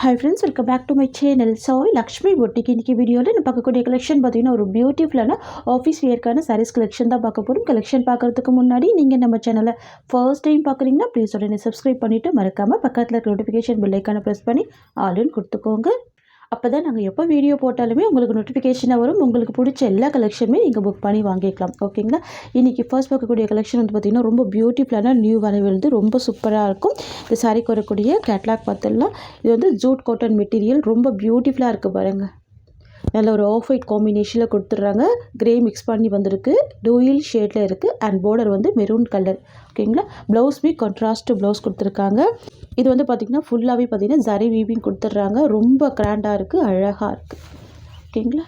Hi friends, welcome back to my channel. So, Lakshmi Boutique இன்னைக்கு வீடியோவில் நான் பார்க்கக்கூடிய கலெக்ஷன் பார்த்தீங்கன்னா ஒரு பியூட்டிஃபுல்லான ஆஃபீஸ் வியர்க்கான சாரீஸ் கலெக்ஷன் தான் பார்க்க போகிறோம். கலெக்ஷன் பார்க்குறதுக்கு முன்னாடி நீங்கள் நம்ம சேனலை ஃபர்ஸ்ட் டைம் பார்க்குறீங்கன்னா ப்ளீஸ் உடனே சப்ஸ்கிரைப் பண்ணிவிட்டு மறக்காமல் பக்கத்தில் இருக்க நோட்டிஃபிகேஷன் பெல் ஐக்கானை ப்ரெஸ் பண்ணி ஆல்னு கொடுத்துக்கோங்க. அப்போ தான் நாங்கள் எப்போ வீடியோ போட்டாலுமே உங்களுக்கு நோட்டிஃபிகேஷனாக வரும். உங்களுக்கு பிடிச்ச எல்லா கலெக்ஷனுமே நீங்கள் புக் பண்ணி வாங்கிக்கலாம். ஓகேங்களா? இன்றைக்கி ஃபர்ஸ்ட் பார்க்கக்கூடிய கலெக்ஷன் வந்து பார்த்திங்கன்னா ரொம்ப பியூட்டிஃபுல்லான நியூ வரவில்து ரொம்ப சூப்பராக இருக்கும். இந்த சாரீக்கு வரக்கூடிய கேட்லாக் பார்த்துடலாம். இது வந்து ஜூட் காட்டன் மெட்டீரியல் ரொம்ப பியூட்டிஃபுல்லாக இருக்குது பாருங்கள். நல்ல ஒரு ஆஃப் ஒயிட் காம்பினேஷனில் கொடுத்துட்றாங்க. கிரே மிக்ஸ் பண்ணி வந்திருக்கு. டூயில் ஷேடில் இருக்குது அண்ட் பார்டர் வந்து மெரூன் கலர். ஓகேங்களா? ப்ளவுஸ்மே கான்ட்ராஸ்ட் ப்ளவுஸ் கொடுத்துருக்காங்க. இது வந்து பார்த்திங்கன்னா ஃபுல்லாகவே பார்த்திங்கன்னா ஜரி வீவிங் கொடுத்துட்றாங்க. ரொம்ப கிராண்டாக இருக்குது, அழகாக இருக்குது. ஓகேங்களா?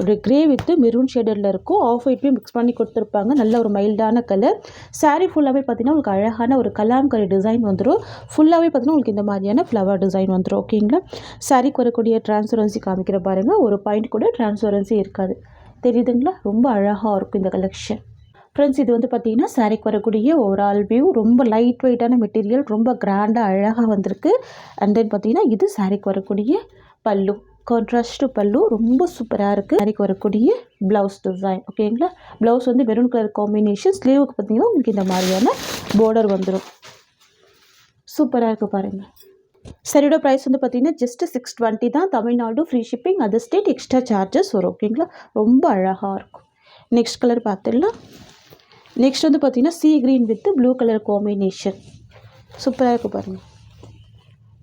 ஒரு கிரே வித்து மெரூன் ஷேடரில் இருக்கும். ஆஃப் ஒயிட்மே மிக்ஸ் பண்ணி கொடுத்துருப்பாங்க. நல்ல ஒரு மைல்டான கலர். சாரீ ஃபுல்லாகவே பார்த்திங்கன்னா உங்களுக்கு அழகான ஒரு கலாம்கரி டிசைன் வந்துடும். ஃபுல்லாகவே பார்த்திங்கன்னா உங்களுக்கு இந்த மாதிரியான ஃப்ளவர் டிசைன் வந்துடும். ஓகேங்களா? சாரீக்கு வரக்கூடிய டிரான்ஸ்பரன்சி காமிக்கிற பாருங்கள். ஒரு பாயிண்ட் கூட டிரான்ஸ்பரன்சி இருக்காது. தெரியுதுங்களா? ரொம்ப அழகாக இருக்கும் இந்த கலெக்ஷன். ஃப்ரெண்ட்ஸ், இது வந்து பார்த்திங்கன்னா சாரீக்கு வரக்கூடிய ஓவரால் வியூ. ரொம்ப லைட் வெயிட்டான மெட்டீரியல், ரொம்ப கிராண்டாக அழகாக வந்திருக்கு. அண்ட் தென் பார்த்திங்கன்னா இது சாரீக்கு வரக்கூடிய பல்லு. கான்ட்ராஸ்ட்டு பல்லு ரொம்ப சூப்பராக இருக்குது. சாரீக்கு வரக்கூடிய ப்ளவுஸ் டிசைன். ஓகேங்களா? ப்ளவுஸ் வந்து மெரூன் கலர் காம்பினேஷன். ஸ்லீவுக்கு பார்த்திங்கன்னா உங்களுக்கு இந்த மாதிரியான பார்டர் வந்துடும். சூப்பராக இருக்குது பாருங்கள். சரியோட ப்ரைஸ் வந்து பார்த்திங்கன்னா ஜஸ்ட்டு 620 தான். Tamil Nadu free shipping, other state extra charges வரும். ஓகேங்களா? ரொம்ப அழகாக இருக்கும். நெக்ஸ்ட் கலர் பார்த்துடலாம். நெக்ஸ்ட் வந்து பார்த்திங்கன்னா see green with blue colour combination. சூப்பராக இருக்குது பாருங்கள்.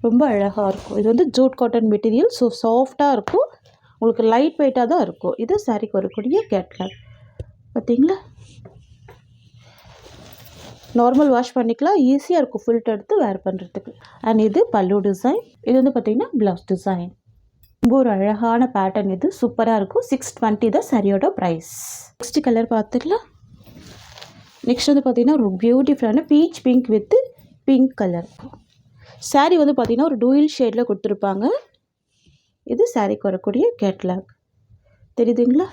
ரொம்ப அழகாக இருக்கும். இது வந்து ஜூட் காட்டன் மெட்டீரியல். ஸோ சாஃப்டாக இருக்கும். உங்களுக்கு லைட் வெயிட்டாக தான் இருக்கும். இது சாரீக்கு வரக்கூடிய கேட்லாக். பார்த்தீங்களா? நார்மல் வாஷ் பண்ணிக்கலாம். ஈஸியாக இருக்கும் ஃபில்டர் எடுத்து வேர் பண்ணுறதுக்கு. அண்ட் இது பல்லு டிசைன். இது வந்து பார்த்திங்கன்னா ப்ளவுஸ் டிசைன். ரொம்ப ஒரு அழகான பேட்டர்ன். இது சூப்பராக இருக்கும். 620 தான் சாரியோட ப்ரைஸ். நெக்ஸ்ட் கலர் பார்த்துக்கலாம். நெக்ஸ்ட் வந்து பார்த்திங்கன்னா ஒரு பியூட்டிஃபுல்லான beach pink with pink colour. Sari வந்து பார்த்திங்கன்னா ஒரு டூயில் ஷேடில் கொடுத்துருப்பாங்க. இது சாரீக்கு வரக்கூடிய கேட்லாக். தெரியுதுங்களா?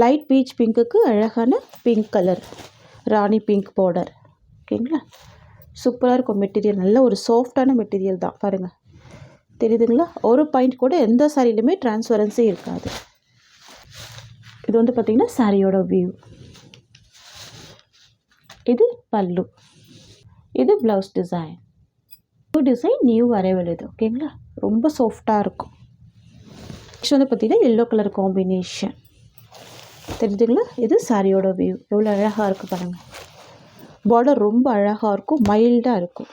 லைட் பீச் பிங்க்குக்கு அழகான பிங்க் கலர், ராணி பிங்க் பார்டர். ஓகேங்களா? சூப்பராக இருக்கும் மெட்டீரியல். நல்ல ஒரு சாஃப்டான மெட்டீரியல் தான் பாருங்கள். தெரியுதுங்களா? ஒரு பாயிண்ட் கூட எந்த சாரியிலுமே டிரான்ஸ்பரன்சி இருக்காது. இது வந்து பார்த்திங்கன்னா சாரியோட வியூ. இது பல்லு. இது blouse design. Design new arrival இது. ஓகேங்களா? ரொம்ப சாஃப்டாக இருக்கும். நெக்ஸ்ட் வந்து பார்த்திங்கன்னா எல்லோ கலர் காம்பினேஷன். தெரியுதுங்களா? இது சாரியோட வியூ. எவ்வளோ அழகாக இருக்குது பாருங்கள். பார்டர் ரொம்ப அழகாக இருக்கும், மைல்டாக இருக்கும்.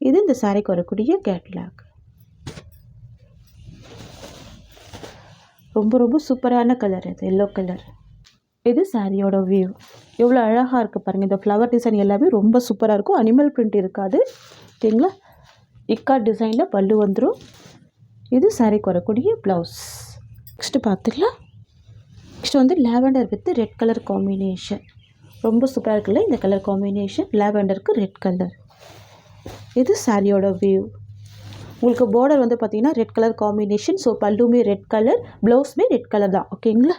இது இந்த சாரிக்கு வரக்கூடிய கேட்லாக். ரொம்ப ரொம்ப சூப்பரான கலர் இது, எல்லோ கலர். இது சாரியோட வியூ. எவ்வளோ அழகாக இருக்குது பாருங்கள். இந்த ஃப்ளவர் டிசைன் எல்லாமே ரொம்ப சூப்பராக இருக்கும். அனிமல் பிரிண்ட் இருக்காது. ஓகேங்களா? இக்காட் டிசைனில் பல்லு வந்துடும். இது சாரீக்கு வரக்கூடிய ப்ளவுஸ். நெக்ஸ்ட்டு பார்த்துக்கலாம். நெக்ஸ்ட் வந்து lavender with red colour combination. ரொம்ப சூப்பராக இருக்குல்ல இந்த கலர் காம்பினேஷன். லாவெண்டருக்கு ரெட் கலர். இது சாரியோட வியூ. உங்களுக்கு பார்டர் வந்து பார்த்திங்கன்னா ரெட் கலர் காம்பினேஷன். ஸோ பல்லுமே ரெட் கலர், ப்ளவுஸுமே ரெட் கலர் தான். ஓகேங்களா?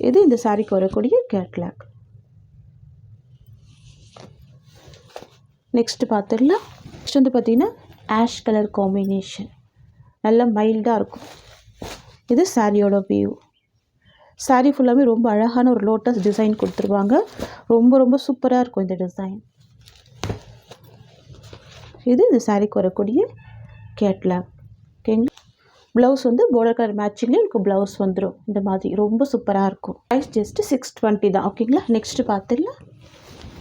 இது இந்த சாரீக்கு வரக்கூடிய கேட்லாக். நெக்ஸ்ட்டு பார்த்துடலாம். நெக்ஸ்ட் வந்து பார்த்திங்கன்னா ஆஷ் கலர் காம்பினேஷன். நல்ல மைல்டாக இருக்கும். இது சாரியோட வியூ. சாரீ ஃபுல்லாகவே ரொம்ப அழகான ஒரு லோட்டஸ் டிசைன் கொடுத்துருவாங்க. ரொம்ப ரொம்ப சூப்பராக இருக்கும் இந்த டிசைன். இது இந்த சாரீக்கு வரக்கூடிய கேட்லாக். ஓகேங்களா? ப்ளவுஸ் வந்து பார்டர் கலர் மேட்சிங்லேயே உங்களுக்கு ப்ளவுஸ் வந்துடும். இந்த மாதிரி ரொம்ப சூப்பராக இருக்கும். ப்ரைஸ் ஜஸ்ட்டு 620 தான். ஓகேங்களா? நெக்ஸ்ட்டு பார்த்துடலாம்.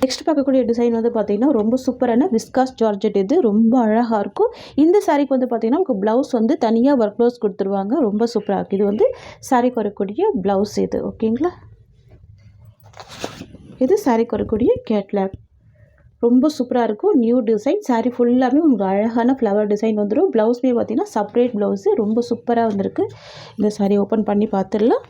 நெக்ஸ்ட் பார்க்கக்கூடிய டிசைன் வந்து பார்த்திங்கன்னா ரொம்ப சூப்பரான விஸ்காஸ் ஜார்ஜெட். இது ரொம்ப அழகாக இருக்கும். இந்த சாரீக்கு வந்து பார்த்திங்கன்னா உங்களுக்கு ப்ளவுஸ் வந்து தனியாக ஒர்க் ப்ளவுஸ் கொடுத்துருவாங்க. ரொம்ப சூப்பராக இருக்குது. இது வந்து சாரீக்கு வரக்கூடிய ப்ளவுஸ் இது. ஓகேங்களா? இது சாரீக்கு வரக்கூடிய கேட்லாக். ரொம்ப சூப்பராக இருக்கும். New design. சாரீ ஃபுல்லாகவே உங்களுக்கு அழகான ஃப்ளவர் டிசைன் வந்துடும். ப்ளவுஸ்மே பார்த்திங்கன்னா செப்பரேட் ப்ளவுஸு. ரொம்ப சூப்பராக வந்திருக்கு. இந்த சாரீ ஓப்பன் பண்ணி பார்த்துடலாம்.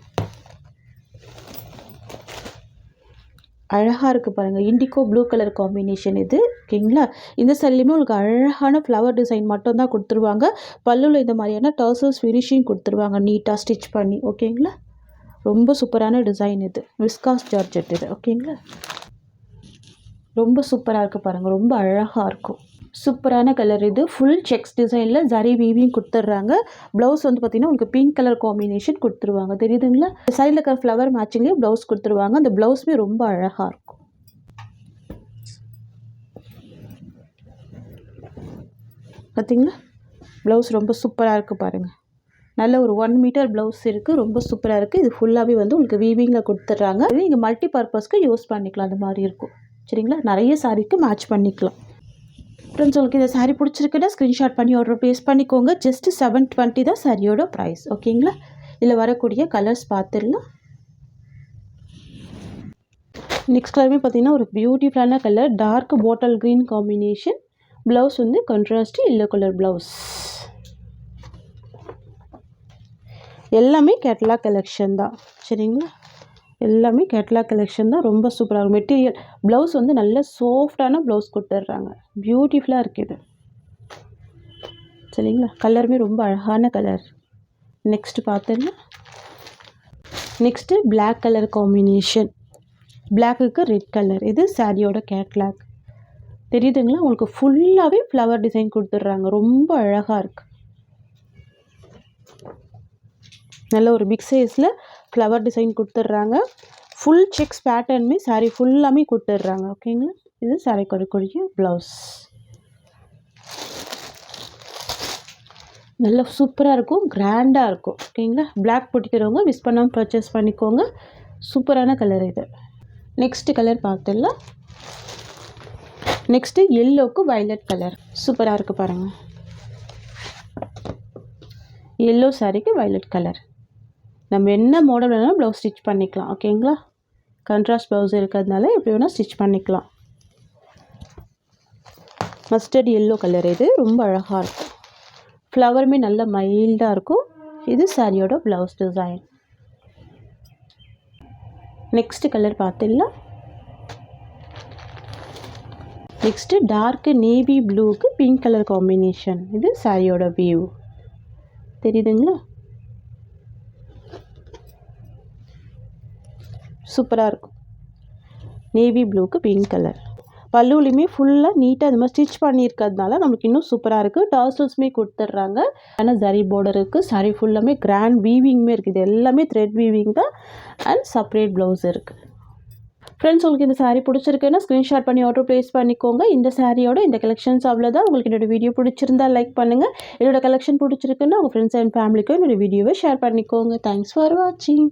அழகாக இருக்குது பாருங்கள். இண்டிகோ ப்ளூ கலர் காம்பினேஷன் இது. ஓகேங்களா? இந்த சாரிலையுமே உங்களுக்கு அழகான ஃப்ளவர் டிசைன் மட்டும் தான் கொடுத்துருவாங்க. பல்லுவில் இந்த மாதிரியான டர்சல்ஸ் ஃபினிஷிங் கொடுத்துருவாங்க நீட்டாக ஸ்டிச் பண்ணி. ஓகேங்களா? ரொம்ப சூப்பரான டிசைன் இது. விஸ்காஸ் ஜார்ஜெட் இது. ஓகேங்களா? ரொம்ப சூப்பராக இருக்குது பாருங்கள், ரொம்ப அழகாக இருக்கும். சூப்பரான கலர் இது. ஃபுல் செக்ஸ் டிசைனில் ஜரி வீவிங் கொடுத்துட்றாங்க. ப்ளவுஸ் வந்து பார்த்திங்கன்னா உங்களுக்கு பிங்க் கலர் காம்பினேஷன் கொடுத்துருவாங்க, தெரியுதுங்களா? சைடில் இருக்கிற ஃப்ளவர் மேட்சிங்லேயே ப்ளவுஸ் கொடுத்துருவாங்க. அந்த ப்ளவுஸுமே ரொம்ப அழகாக இருக்கும். பார்த்திங்களா, ப்ளவுஸ் ரொம்ப சூப்பராக இருக்குது பாருங்கள். நல்ல ஒரு 1 மீட்டர் ப்ளவுஸ் இருக்குது, ரொம்ப சூப்பராக இருக்குது. இது ஃபுல்லாகவே வந்து உங்களுக்கு வீவிங்கில் கொடுத்துட்றாங்க. இது நீங்கள் மல்டி பர்பஸ்க்கு யூஸ் பண்ணிக்கலாம், அந்த மாதிரி இருக்கும். சரிங்களா, நிறைய சாரீக்கு மேட்ச் பண்ணிக்கலாம். ஃப்ரெண்ட்ஸ், உங்களுக்கு இந்த சாரீ பிடிச்சிருக்குன்னா ஸ்க்ரீன்ஷாட் பண்ணி ஆர்டர் ப்ளேஸ் பண்ணிக்கோங்க. ஜஸ்ட் 720 தான் சாரியோட ப்ரைஸ். ஓகேங்களா? இதில் வரக்கூடிய கலர்ஸ் பார்த்துடலாம். நெக்ஸ்ட் கலருமே பார்த்தீங்கன்னா ஒரு பியூட்டிஃபுல்லான colour, dark bottle green combination. Blouse வந்து கான்ட்ராஸ்ட் எல்லோ கலர் ப்ளவுஸ். எல்லாமே கேட்லாக் கலெக்ஷன் தான். சரிங்களா, எல்லாமே கேட்லாக் கலெக்ஷன் தான். ரொம்ப சூப்பராக இருக்கும் மெட்டீரியல். ப்ளவுஸ் வந்து நல்ல சாஃப்டான ப்ளவுஸ் கொடுத்துட்றாங்க. பியூட்டிஃபுல்லாக இருக்குது. சரிங்களா, கலருமே ரொம்ப அழகான கலர். நெக்ஸ்ட்டு பார்த்துங்க. நெக்ஸ்ட்டு பிளாக் கலர் காம்பினேஷன், பிளாக்குக்கு ரெட் கலர். இது சாரியோட கேட்லாக், தெரியுதுங்களா? உங்களுக்கு ஃபுல்லாகவே ஃப்ளவர் டிசைன் கொடுத்துட்றாங்க. ரொம்ப அழகாக இருக்குது. நல்ல ஒரு பிக் சைஸில் ஃப்ளவர் டிசைன் கொடுத்துட்றாங்க. ஃபுல் செக்ஸ் பேட்டர்னுமே சாரீ ஃபுல்லாமே கொடுத்துட்றாங்க. ஓகேங்களா, இது சாரீ கொடுக்கக்கூடிய ப்ளவுஸ். நல்லா சூப்பராக இருக்கும், கிராண்டாக இருக்கும். ஓகேங்களா, பிளாக் பிடிக்கிறவங்க மிஸ் பண்ணாமல் பர்ச்சேஸ் பண்ணிக்கோங்க. சூப்பரான கலர் இது. நெக்ஸ்ட்டு கலர் பார்த்துடலாம். நெக்ஸ்ட்டு எல்லோவுக்கு வயலட் கலர். சூப்பராக இருக்குது பாருங்கள். எல்லோ சாரீக்கு வயலட் கலர். நம்ம என்ன மாடல் வேணாலும் ப்ளவுஸ் ஸ்டிச் பண்ணிக்கலாம். ஓகேங்களா, கான்ட்ராஸ்ட் ப்ளவுஸ் இருக்கிறதுனால எப்படி வேணால் ஸ்டிச் பண்ணிக்கலாம். Mustard yellow colour. இது ரொம்ப அழகாக இருக்கும். ஃப்ளவருமே நல்ல மைல்டாக இருக்கும். இது சாரியோட ப்ளவுஸ் டிசைன். நெக்ஸ்ட்டு கலர் பார்த்துடலாம். நெக்ஸ்ட்டு டார்க்கு நேவி ப்ளூக்கு பிங்க் கலர் காம்பினேஷன். இது சாரியோட வியூ, தெரியுதுங்களா? சூப்பராக இருக்கும். நேவி ப்ளூக்கு பிங்க் கலர். பல்லுலையுமே ஃபுல்லாக நீட்டாக இந்த மாதிரி ஸ்டிச் பண்ணியிருக்கிறதுனால நம்மளுக்கு இன்னும் சூப்பராக இருக்குது. டார்சல்ஸுமே கொடுத்துட்றாங்க. ஆனால் ஜரி பார்டர் இருக்குது. சாரி ஃபுல்லாமே கிராண்ட் வீவிங்குமே இருக்குது. இது எல்லாமே த்ரெட் வீவிங் தான். அண்ட் செப்பரேட் ப்ளவுஸ் இருக்குது. ஃப்ரெண்ட்ஸ், உங்களுக்கு இந்த சாரீ பிடிச்சிருக்குன்னா ஸ்க்ரீன்ஷாட் பண்ணி ஆர்டர் ப்ளேஸ் பண்ணிக்கோங்க. இந்த சாரியோட இந்த கலெக்ஷன்ஸ் அவ்வளோதான். உங்களுக்கு என்னோடய வீடியோ பிடிச்சிருந்தா லைக் பண்ணுங்கள். என்னோடய கலெக்ஷன் பிடிச்சிருக்குன்னா உங்கள் ஃப்ரெண்ட்ஸ் அண்ட் ஃபேமிலிக்கும் என்னோடய வீடியோவை ஷேர் பண்ணிக்கோங்க. தேங்க்ஸ் ஃபார் வாட்சிங்.